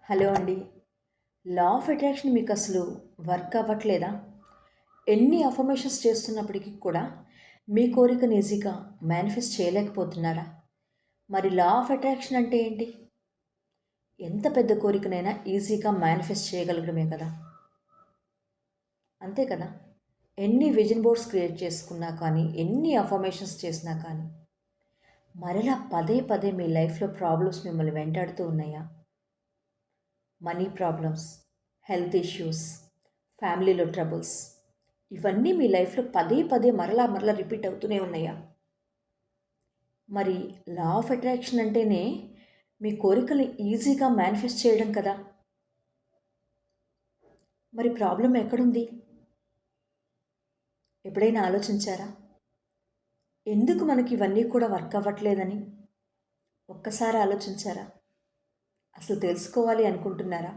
Hello అండి. లా of attraction మీకు అసలు వర్క్ అవ్వట్లేదా? ఎన్ని అఫర్మేషన్స్ చేస్తున్నప్పటికీ కూడా మీ కోరికను ఈజీగా మేనిఫెస్ట్ చేయలేకపోతున్నారా? మరి లా ఆఫ్ అట్రాక్షన్ అంటే ఏంటి? ఎంత పెద్ద కోరికనైనా ఈజీగా మేనిఫెస్ట్ చేయగలగడమే కదా! అంతే కదా! ఎన్ని విజన్ బోర్డ్స్ క్రియేట్ చేసుకున్నా కానీ, ఎన్ని అఫర్మేషన్స్ చేసినా కానీ, మరలా పదే పదే మీ లైఫ్‌లో ప్రాబ్లమ్స్ మిమ్మల్ని వెంటాడుతూ ఉన్నాయా? మనీ ప్రాబ్లమ్స్, హెల్త్ ఇష్యూస్, ఫ్యామిలీలో ట్రబుల్స్ ఇవన్నీ మీ లైఫ్లో పదే పదే మరలా మరలా రిపీట్ అవుతూనే ఉన్నాయా? మరి లా ఆఫ్ అట్రాక్షన్ అంటేనే మీ కోరికలు ఈజీగా మేనిఫెస్ట్ చేయడం కదా! మరి ప్రాబ్లం ఎక్కడుంది? ఎప్పుడైనా ఆలోచించారా? ఎందుకు మనకి ఇవన్నీ కూడా వర్క్ అవ్వట్లేదని ఒక్కసారి ఆలోచించారా? అసలు తెలుసుకోవాలి అనుకుంటున్నారా?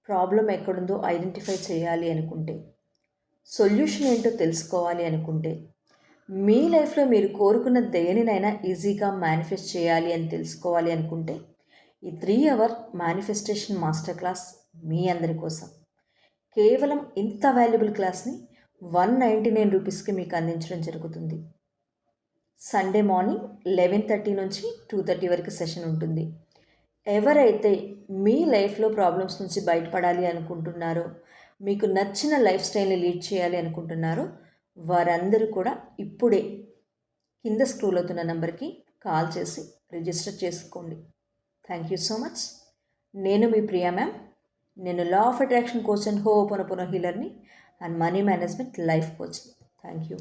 ప్రాబ్లం ఎక్కడుందో ఐడెంటిఫై చేయాలి అనుకుంటే, సొల్యూషన్ ఏంటో తెలుసుకోవాలి అనుకుంటే, మీ లైఫ్లో మీరు కోరుకున్న దేనినైనా ఈజీగా మేనిఫెస్ట్ చేయాలి అని తెలుసుకోవాలి అనుకుంటే ఈ 3 అవర్ మేనిఫెస్టేషన్ మాస్టర్ క్లాస్ మీ అందరి కోసం. కేవలం ఇంత వాల్యుబుల్ క్లాస్ని 199 రూపీస్కి మీకు అందించడం జరుగుతుంది. సండే మార్నింగ్ 11:30 నుంచి 2:30 వరకు సెషన్ ఉంటుంది. ఎవరైతే మీ లైఫ్లో ప్రాబ్లమ్స్ నుంచి బయటపడాలి అనుకుంటున్నారో, మీకు నచ్చిన లైఫ్ స్టైల్ని లీడ్ చేయాలి అనుకుంటున్నారో, వారందరూ కూడా ఇప్పుడే కింద స్క్రోల్ అవుతున్న నెంబర్కి కాల్ చేసి రిజిస్టర్ చేసుకోండి. Thank you so much. నేను మీ ప్రియా మ్యామ్. నేను law of attraction coach and ho'oponopono హీలర్ని అండ్ మనీ మేనేజ్మెంట్ లైఫ్ కోచ్ని. Thank you.